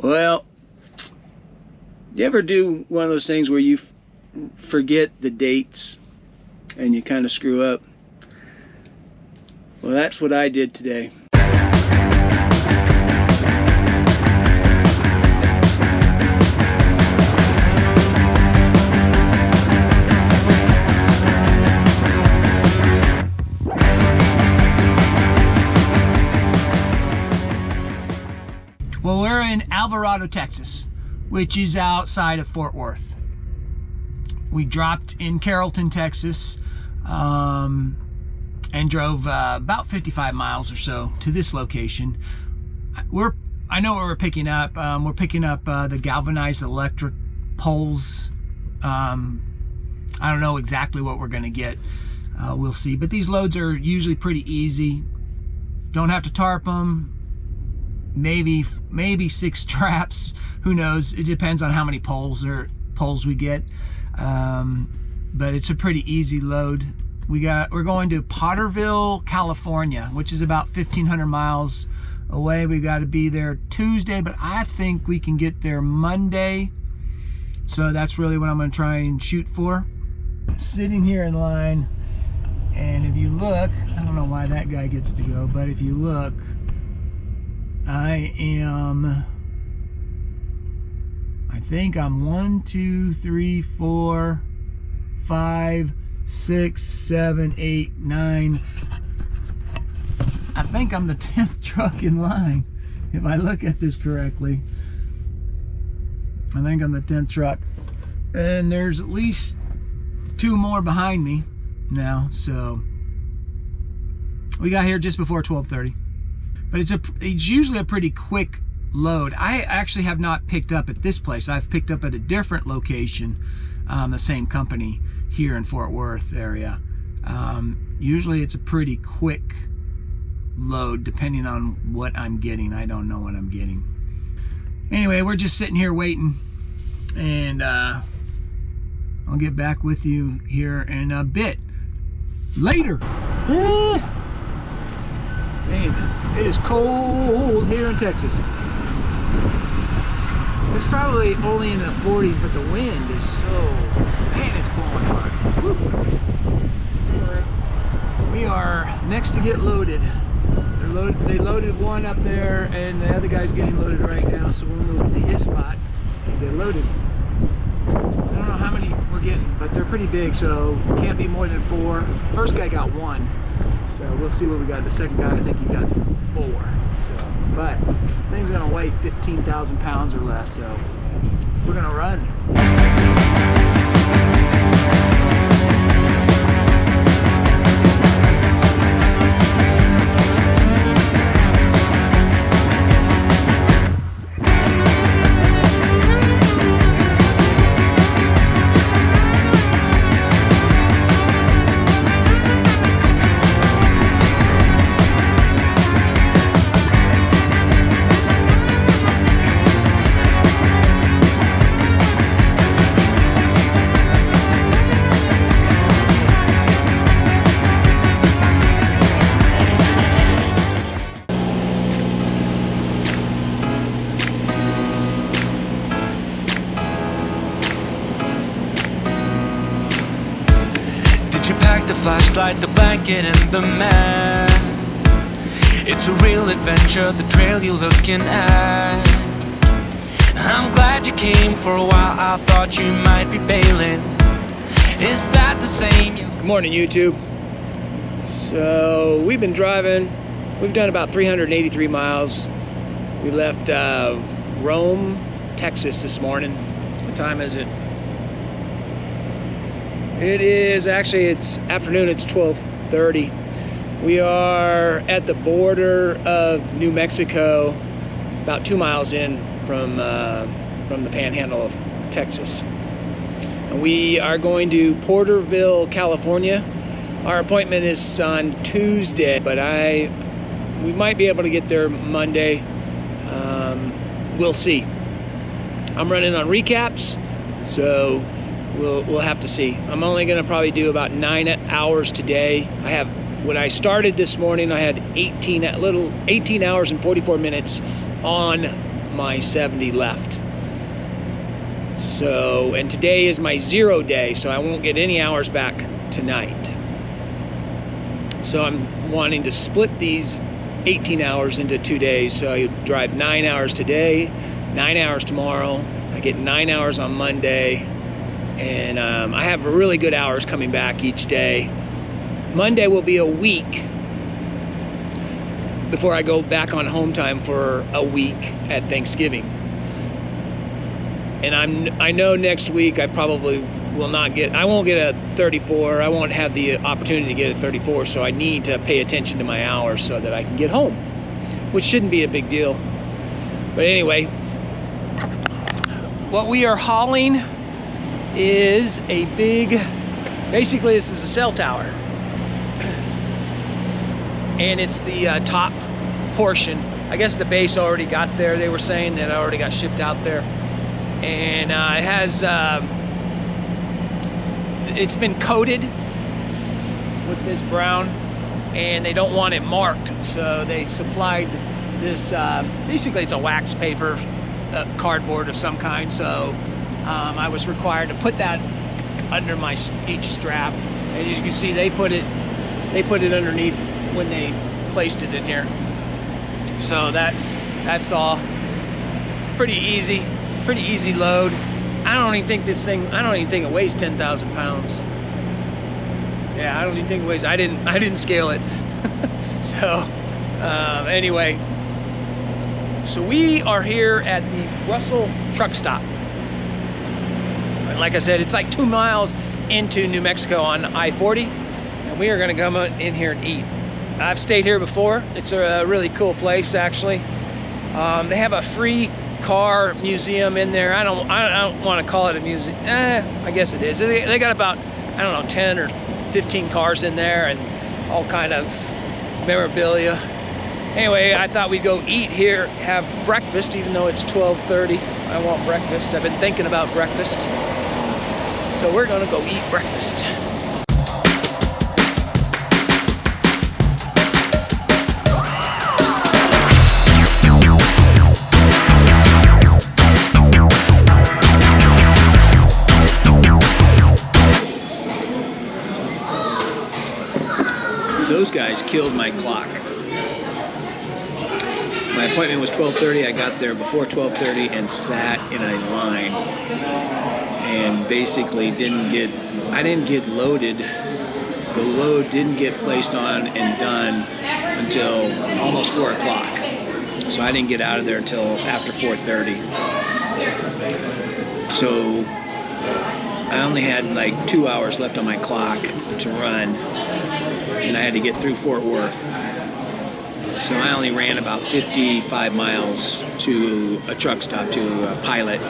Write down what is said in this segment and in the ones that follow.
Well, you ever do one of those things where you forget the dates and you kind of screw up? Well, that's what I did today. Well, we're in Alvarado, Texas, which is outside of Fort Worth. We dropped in Carrollton, Texas, and drove about 55 miles or so to this location. I know what we're picking up. We're picking up the galvanized electric poles. I don't know exactly what we're gonna get. We'll see. But these loads are usually pretty easy. Don't have to tarp them. Maybe 6 traps. Who knows? It depends on how many poles we get. But it's a pretty easy load. We're going to Porterville, California, which is about 1,500 miles away. We got to be there Tuesday, but I think we can get there Monday. So that's really what I'm going to try and shoot for. Sitting here in line, and if you look, I don't know why that guy gets to go, but if you look, I think I'm 1, 2, 3, 4, 5, 6, 7, 8, 9. I think I'm the 10th truck in line, if I look at this correctly. I think I'm the 10th truck. And there's at least 2 more behind me now, so we got here just before 12:30. But it's usually a pretty quick load. I actually have not picked up at this place. I've picked up at a different location, the same company here in Fort Worth area. Usually it's a pretty quick load depending on what I'm getting. I don't know what I'm getting. Anyway, we're just sitting here waiting, and I'll get back with you here in a bit. Later. Man, it is cold here in Texas. It's probably only in the 40s, but the wind is so, man, it's blowing hard. Woo. We are next to get loaded. They loaded one up there, and the other guy's getting loaded right now, so we'll move to his spot and get loaded. I don't know how many we're getting, but they're pretty big, so can't be more than 4. First guy got 1. So we'll see what we got. The second guy, I think he got 4. So, but this thing's gonna weigh 15,000 pounds or less, so we're gonna run. The flashlight, the blanket, and the map. It's a real adventure, the trail you're looking at. I'm glad you came. For a while I thought you might be bailing. Is that the same? Good morning, YouTube. So we've been driving. We've done about 383 miles. We left Rome, Texas this morning. What time is it? It is actually, it's afternoon, it's 12:30. We are at the border of New Mexico, about 2 miles in from the panhandle of Texas. And we are going to Porterville, California. Our appointment is on Tuesday, but we might be able to get there Monday. We'll see. I'm running on recaps, so we'll have to see. I'm only gonna probably do about 9 hours today. When I started this morning, I had 18 hours and 44 minutes on my 70 left. So, and today is my 0 day, so I won't get any hours back tonight. So I'm wanting to split these 18 hours into 2 days. So I drive 9 hours today, 9 hours tomorrow. I get 9 hours on Monday, and I have really good hours coming back each day. Monday will be a week before I go back on home time for a week at Thanksgiving. And I know next week I probably will not get, I won't get a 34. I won't have the opportunity to get a 34, so I need to pay attention to my hours so that I can get home, which shouldn't be a big deal. But anyway, what we are hauling is a big, basically this is a cell tower. And it's the top portion. I guess the base already got there. They were saying that it already got shipped out there. And it has, it's been coated with this brown, and they don't want it marked. So they supplied this, basically it's a wax paper, cardboard of some kind. So I was required to put that under my each strap. And as you can see, they put it underneath when they placed it in here. So that's all pretty easy load. I don't even think it weighs 10,000 pounds. Yeah, I don't even think it weighs, I didn't scale it. So anyway, so we are here at the Russell truck stop. And like I said, it's like 2 miles into New Mexico on I-40, and we are gonna come in here and eat. I've stayed here before. It's a really cool place, actually. They have a free car museum in there. I don't want to call it a museum. I guess it is. They got about, I don't know, 10 or 15 cars in there and all kind of memorabilia. Anyway, I thought we'd go eat here, have breakfast, even though it's 12:30. I want breakfast. I've been thinking about breakfast. So we're gonna go eat breakfast. Those guys killed my clock. My appointment was 12:30. I got there before 12:30 and sat in a line and basically I didn't get loaded. The load didn't get placed on and done until almost 4 o'clock. So I didn't get out of there until after 4:30. So I only had like 2 hours left on my clock to run, and I had to get through Fort Worth. So I only ran about 55 miles to a truck stop, to a Pilot,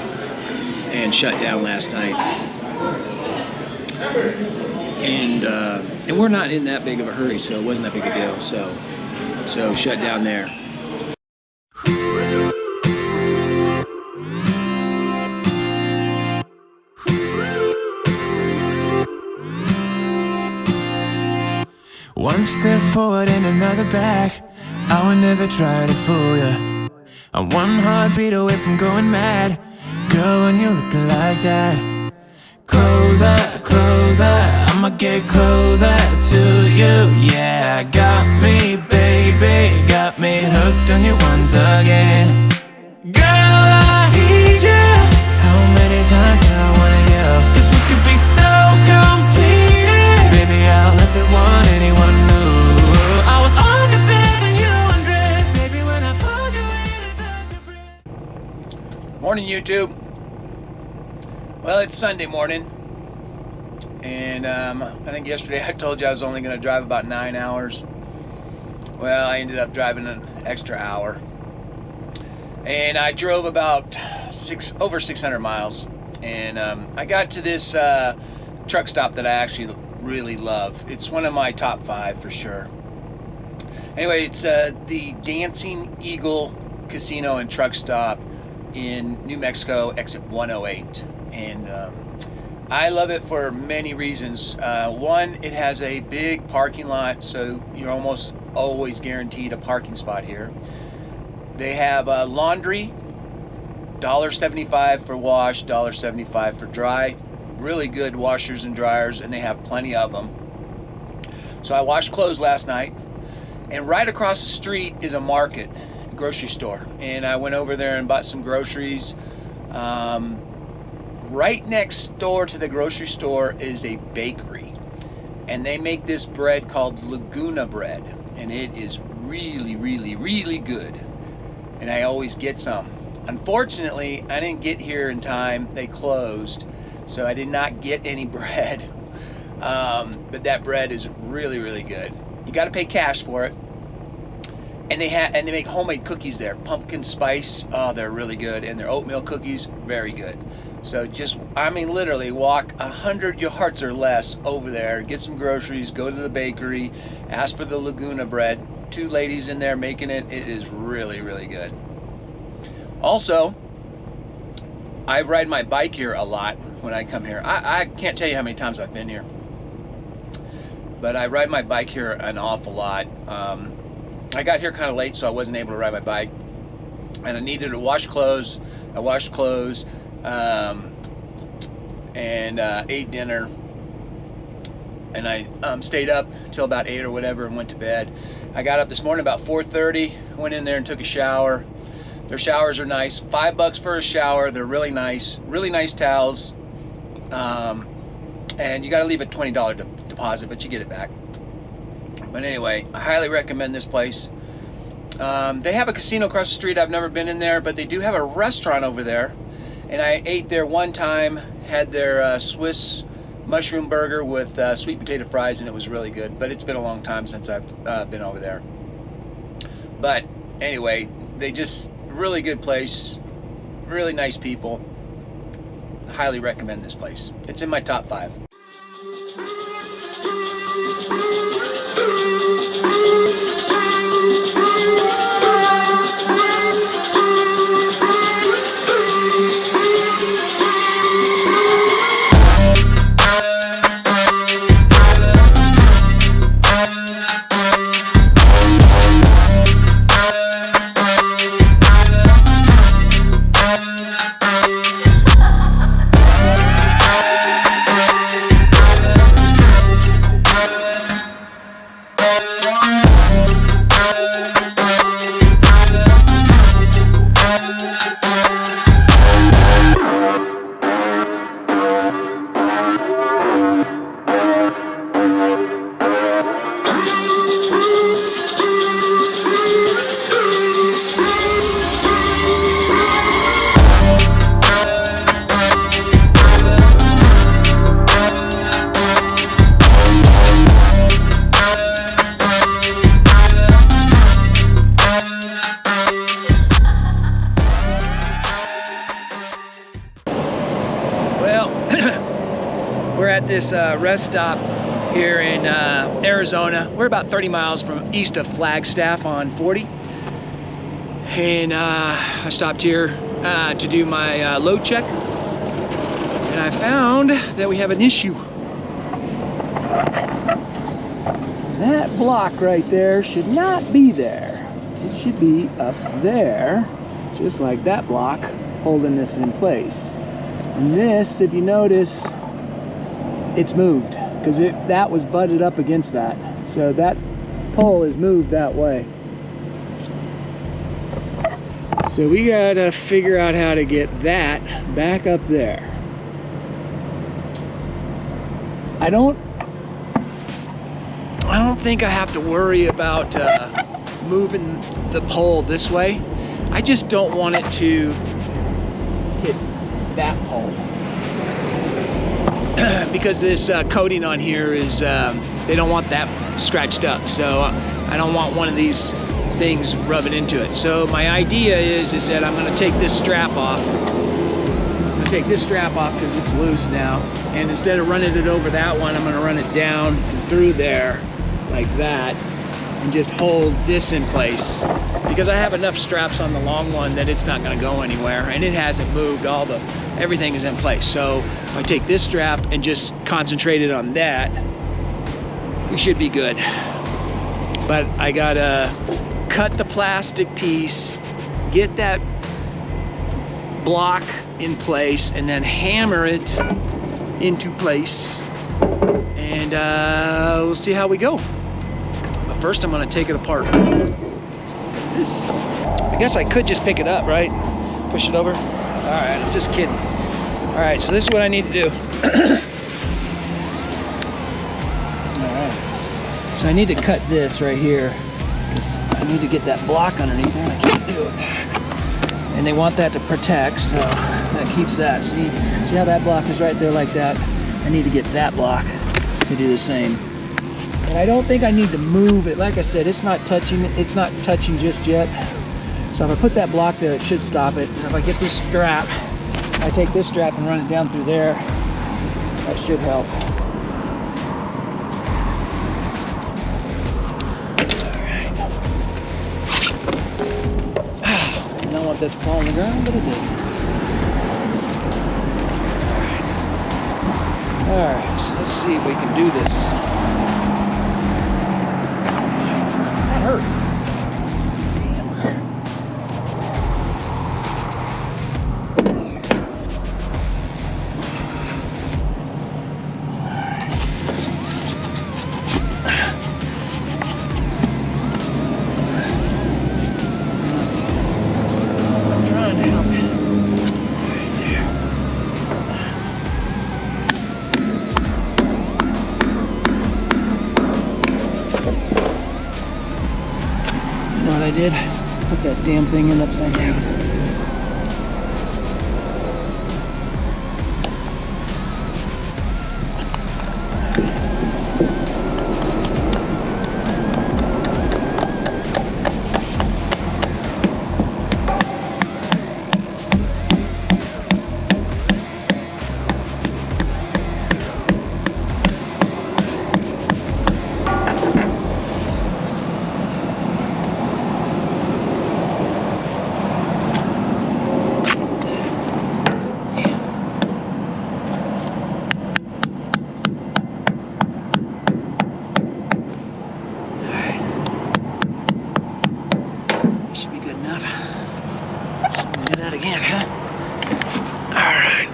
and shut down last night. And we're not in that big of a hurry, so it wasn't that big a deal. So shut down there. One step forward and another back. I would never try to fool ya. I'm one heartbeat away from going mad. Girl, when you're looking like that, closer, closer, I'ma get closer to you. Yeah, got me, baby, got me hooked on you once again. Girl, I need you. How many times do I wanna yell? 'Cause we could be so complete. Baby, I'll never want anyone new. I was on the bed and you undressed. Baby, when I pulled you in and felt your breath. Morning, YouTube. Well, it's Sunday morning, and I think yesterday I told you I was only going to drive about 9 hours. Well, I ended up driving an extra hour, and I drove about over 600 miles, and I got to this truck stop that I actually really love. It's one of my top 5 for sure. Anyway, it's the Dancing Eagle Casino and Truck Stop in New Mexico, exit 108. And I love it for many reasons. One, it has a big parking lot, so you're almost always guaranteed a parking spot here. They have laundry $1.75 for wash, $1.75 for dry. Really good washers and dryers, and they have plenty of them. So I washed clothes last night, and right across the street is a market, a grocery store, and I went over there and bought some groceries. Right next door to the grocery store is a bakery, and they make this bread called Laguna bread, and it is really, really, really good, and I always get some. Unfortunately, I didn't get here in time. They closed, so I did not get any bread. But that bread is really, really good. You got to pay cash for it. And they make homemade cookies there, pumpkin spice. Oh, they're really good, and their oatmeal cookies, very good. So literally walk 100 yards or less over there, get some groceries, go to the bakery, ask for the Laguna bread. 2 ladies in there making it. It is really, really good. Also, I ride my bike here a lot when I come here. I can't tell you how many times I've been here, but I ride my bike here an awful lot. I got here kind of late, so I wasn't able to ride my bike, and I needed to wash clothes. I washed clothes, and ate dinner, and I stayed up till about 8 or whatever and went to bed. I got up this morning about 4:30, went in there and took a shower. Their showers are nice, $5 for a shower. They're really nice towels, and you got to leave a $20 deposit, but you get it back. But anyway, I highly recommend this place. They have a casino across the street. I've never been in there, but they do have a restaurant over there, and I ate there one time, had their Swiss mushroom burger with sweet potato fries, and it was really good. But it's been a long time since I've been over there. But anyway, they just really good place, really nice people. Highly recommend this place. It's in my top 5. We're at this rest stop here in Arizona. We're about 30 miles from east of Flagstaff on 40. And I stopped here to do my load check. And I found that we have an issue. That block right there should not be there. It should be up there, just like that block, holding this in place. And this, if you notice, it's moved because that was butted up against that. So that pole is moved that way. So we gotta figure out how to get that back up there. I don't think I have to worry about moving the pole this way. I just don't want it to hit that pole. Because this coating on here is, they don't want that scratched up. So I don't want one of these things rubbing into it. So my idea is that I'm gonna take this strap off. I'm gonna take this strap off because it's loose now. And instead of running it over that one, I'm gonna run it down and through there like that and just hold this in place. Because I have enough straps on the long one that it's not gonna go anywhere, and it hasn't moved. Everything is in place. So if I take this strap and just concentrate it on that, we should be good. But I gotta cut the plastic piece, get that block in place and then hammer it into place, and we'll see how we go. But first I'm gonna take it apart. This, I guess I could just pick it up, right? Push it over. All right, I'm just kidding. All right, so this is what I need to do. All right, so I need to cut this right here because I need to get that block underneath there, and I can't do it. And they want that to protect, so that keeps that. See how that block is right there like that? I need to get that block to do the same. And I don't think I need to move it. Like I said, it's not touching just yet. So if I put that block there, it should stop it. And if I get this strap, I take this strap and run it down through there, that should help. I don't want that to fall on the ground, but it did. Alright, so let's see if we can do this. That hurt. I did put that damn thing in upside down. Again, huh? All right.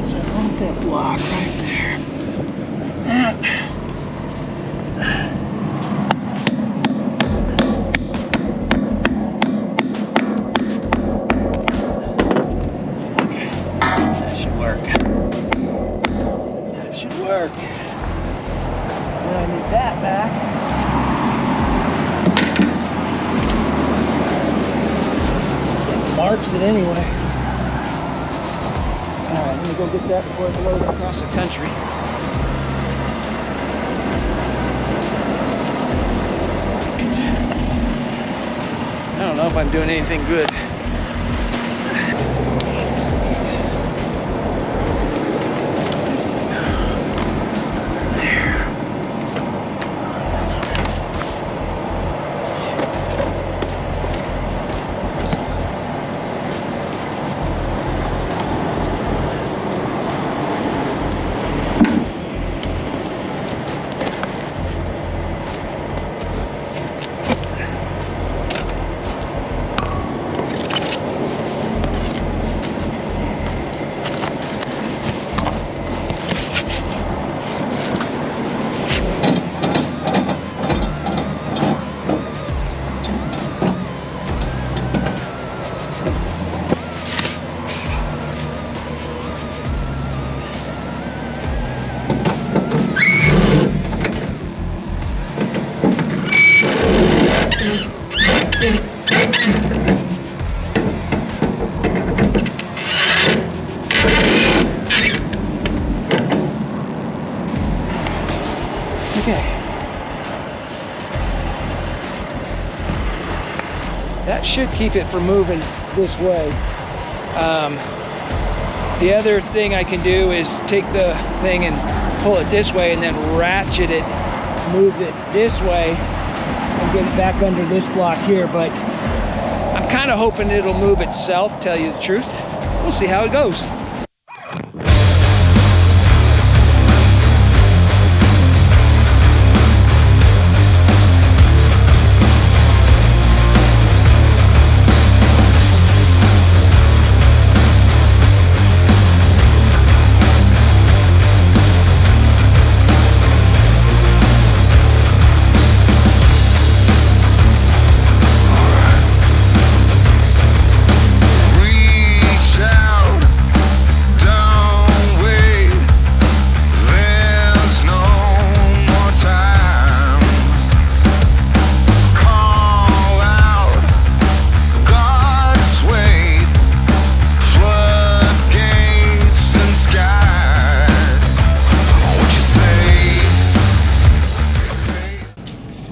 So I want that block right there. Okay, that should work. That should work. I need that back. It marks it anyway. Alright, let me go get that before it blows across the country. I don't know if I'm doing anything good. Okay. That should keep it from moving this way. The other thing I can do is take the thing and pull it this way and then ratchet it, move it this way and get it back under this block here, but I'm kind of hoping it'll move itself, tell you the truth. We'll see how it goes.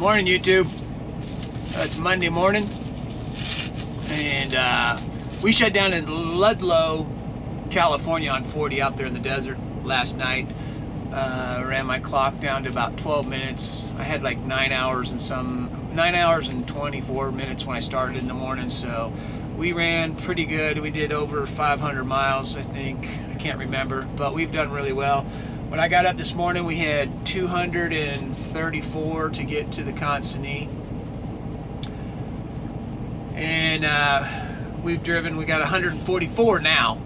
Morning, YouTube. It's Monday morning, and we shut down in Ludlow, California on 40 out there in the desert last night. Ran my clock down to about 12 minutes. I had like 9 hours and 24 minutes when I started in the morning, so we ran pretty good. We did over 500 miles, I think. I can't remember, but we've done really well. When I got up this morning, we had 234 to get to the consignee. And we've driven, we got 144 now.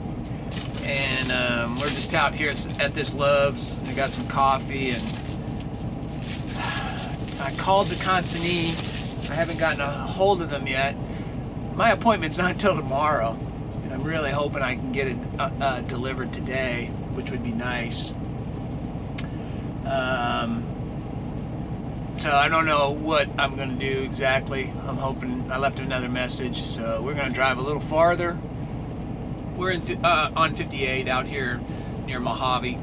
And we're just out here at this Love's. I got some coffee, and I called the consignee. I haven't gotten a hold of them yet. My appointment's not until tomorrow, and I'm really hoping I can get it delivered today, which would be nice. So I don't know what I'm going to do exactly. I'm hoping, I left another message, so we're going to drive a little farther. We're in on 58 out here near Mojave,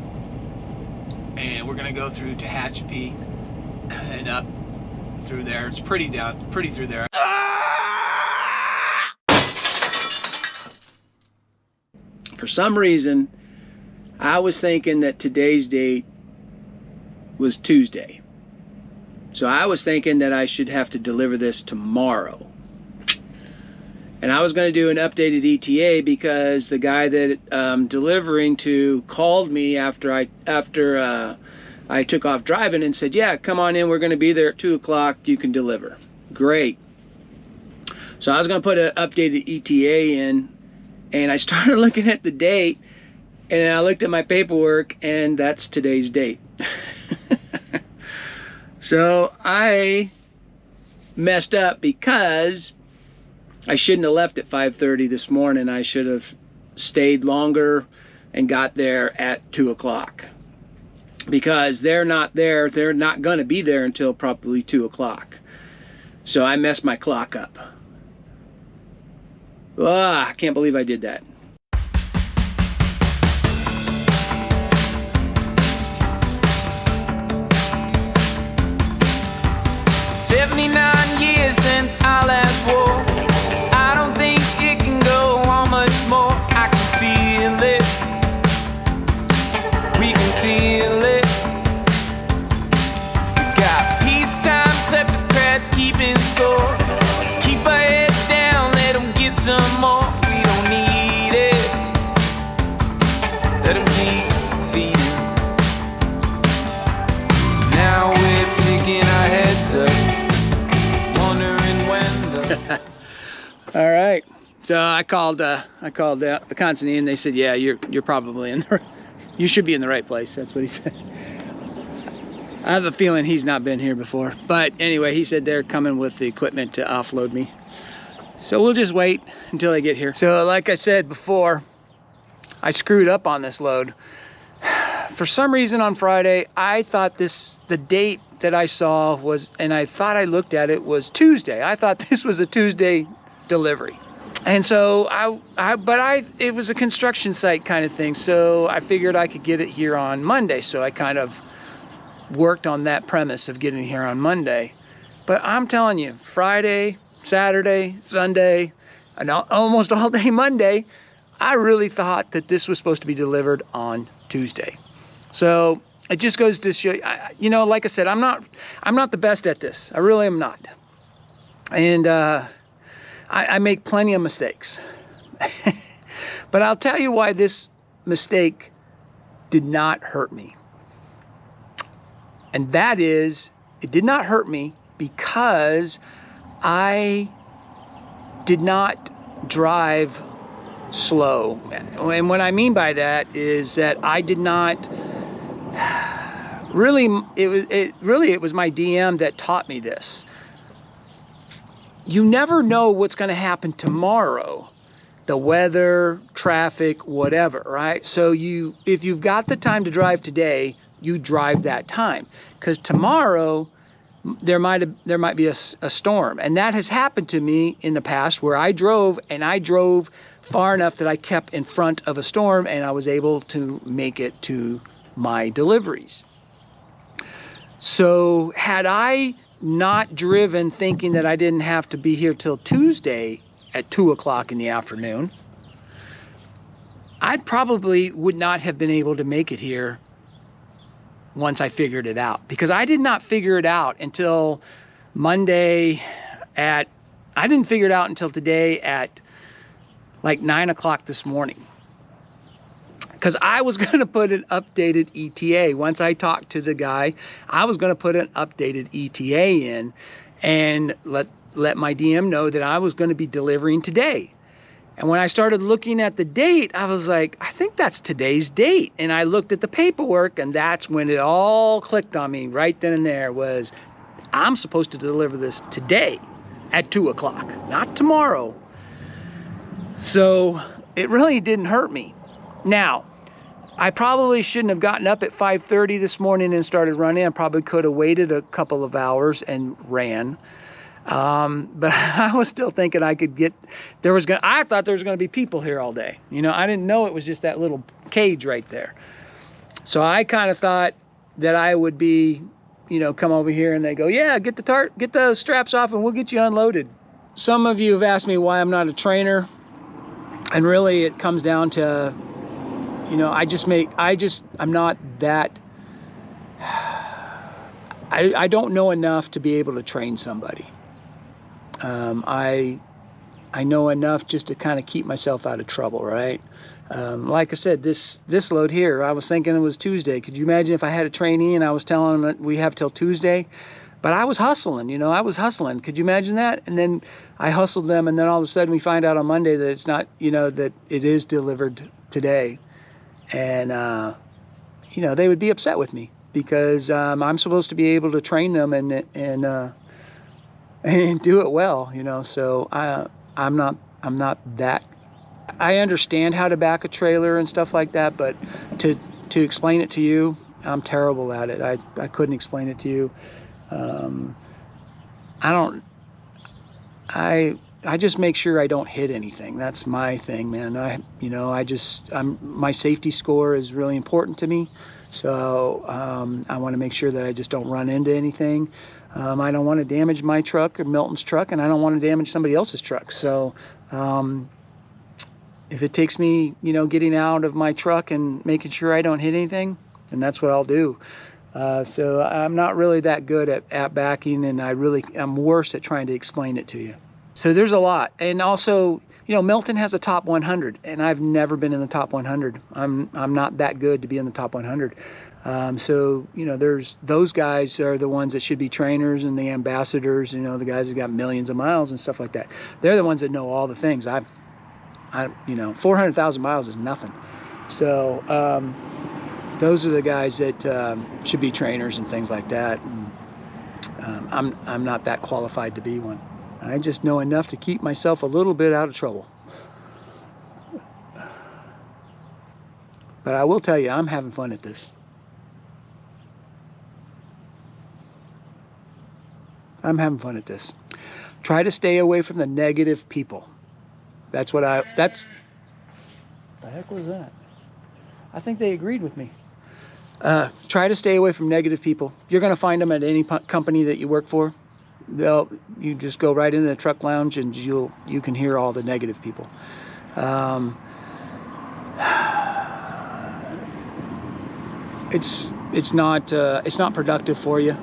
and we're going to go through Tehachapi and up through there. It's pretty through there. For some reason, I was thinking that today's date was Tuesday. So I was thinking that I should have to deliver this tomorrow. And I was going to do an updated ETA because the guy that I'm delivering to called me after I took off driving and said, yeah, come on in, we're going to be there at 2 o'clock, you can deliver. Great. So I was going to put an updated ETA in, and I started looking at the date, and I looked at my paperwork, and that's today's date. So I messed up because I shouldn't have left at 5:30 this morning. I should have stayed longer and got there at 2 o'clock. Because they're not there, they're not going to be there until probably 2 o'clock. So I messed my clock up. I can't believe I did that. Years since our last war. I don't think it can go on much more. I can feel it. We can feel it. We got peacetime kleptocrats keeping score. Keep our heads down, let them get some more. We don't need it. Let them keep feeding. Now we're picking our heads up. All right, so I called the consignee, and they said, yeah, you're probably you should be in the right place. That's what he said. I have a feeling he's not been here before, but anyway, he said they're coming with the equipment to offload me, so we'll just wait until they get here. So like I said before, I screwed up on this load. For some reason on Friday, I thought the date that I saw was, and I thought I looked at it, was Tuesday. I thought this was a Tuesday delivery. And so it was a construction site kind of thing. So I figured I could get it here on Monday. So I kind of worked on that premise of getting here on Monday. But I'm telling you, Friday, Saturday, Sunday, and almost all day Monday, I really thought that this was supposed to be delivered on Tuesday. So it just goes to show you, know, like I said, I'm not the best at this. I really am not. And I make plenty of mistakes. But I'll tell you why this mistake did not hurt me. And that is, it did not hurt me because I did not drive slow. And what I mean by that is that I did not really, it was my DM that taught me this. You never know what's going to happen tomorrow. The weather, traffic, whatever, right? So if you've got the time to drive today, you drive that time. Because tomorrow, there might be a storm. And that has happened to me in the past where I drove far enough that I kept in front of a storm and I was able to make it to my deliveries. So had I not driven thinking that I didn't have to be here till Tuesday at 2 o'clock in the afternoon, I probably would not have been able to make it here once I figured it out, because I did not figure it out until Monday I didn't figure it out until today at like 9 o'clock this morning. Because I was going to put an updated ETA. Once I talked to the guy, I was going to put an updated ETA in and let my DM know that I was going to be delivering today. And when I started looking at the date, I was like, I think that's today's date. And I looked at the paperwork, and that's when it all clicked on me right then and there. Was I'm supposed to deliver this today at 2 o'clock, not tomorrow. So it really didn't hurt me. Now, I probably shouldn't have gotten up at 5:30 this morning and started running. I probably could have waited a couple of hours and ran. But I was still thinking I could get, I thought there was going to be people here all day. You know, I didn't know it was just that little cage right there. So I kind of thought that I would be, you know, come over here and they go, yeah, get the straps off and we'll get you unloaded. Some of you have asked me why I'm not a trainer. And really it comes down to, you know, I'm not that, I don't know enough to be able to train somebody. I know enough just to kind of keep myself out of trouble, right? Like I said, this load here, I was thinking it was Tuesday. Could you imagine if I had a trainee and I was telling them that we have till Tuesday? But I was hustling, you know, I was hustling. Could you imagine that? And then I hustled them, and then all of a sudden we find out on Monday that it's not, you know, that it is delivered today. And, you know, they would be upset with me because I'm supposed to be able to train them and do it well, you know. So I'm not that. I understand how to back a trailer and stuff like that, but to explain it to you, I'm terrible at it. I couldn't explain it to you. I just make sure I don't hit anything. That's my thing, man. My safety score is really important to me. So I want to make sure that I just don't run into anything. I don't want to damage my truck or Milton's truck, and I don't want to damage somebody else's truck. So if it takes me, you know, getting out of my truck and making sure I don't hit anything, then that's what I'll do. So I'm not really that good at backing, and I'm worse at trying to explain it to you. So there's a lot. And also, you know, Milton has a top 100, and I've never been in the top 100. I'm not that good to be in the top 100. So, you know, those guys are the ones that should be trainers, and the ambassadors, you know, the guys that got millions of miles and stuff like that. They're the ones that know all the things. You know, 400,000 miles is nothing. So those are the guys that should be trainers and things like that. And I'm not that qualified to be one. I just know enough to keep myself a little bit out of trouble. But I will tell you, I'm having fun at this. I'm having fun at this. Try to stay away from the negative people. The heck was that? I think they agreed with me. Try to stay away from negative people. You're going to find them at any company that you work for. You just go right into the truck lounge and you can hear all the negative people. It's not productive for you.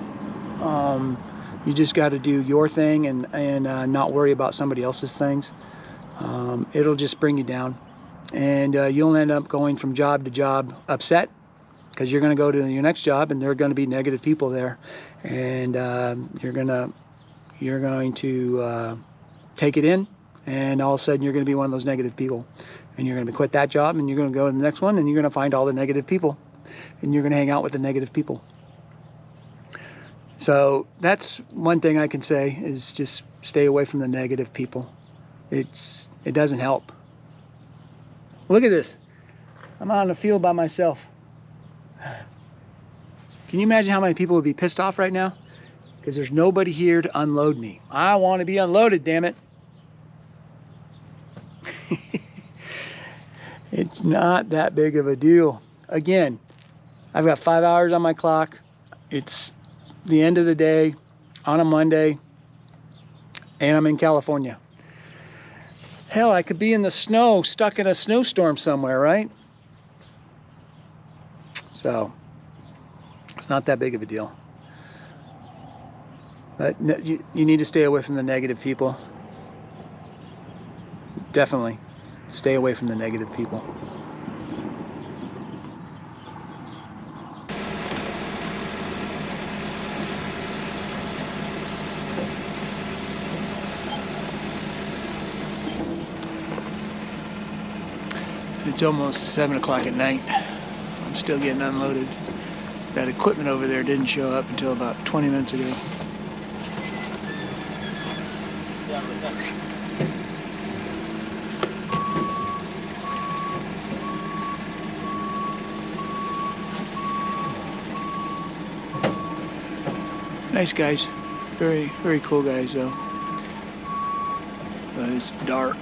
You just got to do your thing and not worry about somebody else's things. It'll just bring you down, and you'll end up going from job to job upset, because you're going to go to your next job and there are going to be negative people there, and you're going to take it in, and all of a sudden you're going to be one of those negative people, and you're going to quit that job and you're going to go to the next one, and you're going to find all the negative people, and you're going to hang out with the negative people. So that's one thing I can say, is just stay away from the negative people. It doesn't help. Look at this. I'm out in the field by myself. Can you imagine how many people would be pissed off right now? Because there's nobody here to unload me. I want to be unloaded, damn it. It's not that big of a deal. Again, I've got 5 hours on my clock. It's the end of the day. on a Monday, and I'm in California. Hell, I could be in the snow, stuck in a snowstorm somewhere, right? So, it's not that big of a deal. But you need to stay away from the negative people. Definitely stay away from the negative people. It's almost 7 o'clock at night. I'm still getting unloaded. That equipment over there didn't show up until about 20 minutes ago. Nice guys. Very, very cool guys though. But it's dark.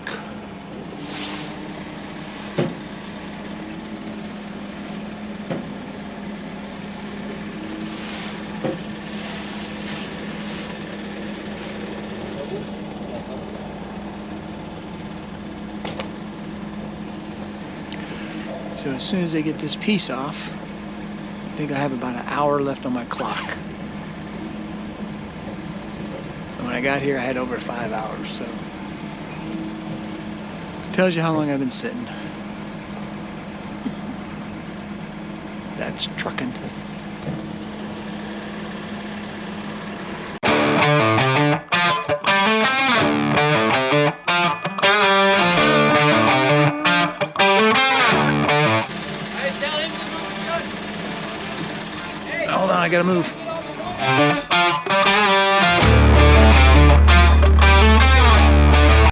So as soon as they get this piece off, I think I have about an hour left on my clock. And when I got here, I had over 5 hours, so tells you how long I've been sitting. That's trucking. Hold on, I gotta move.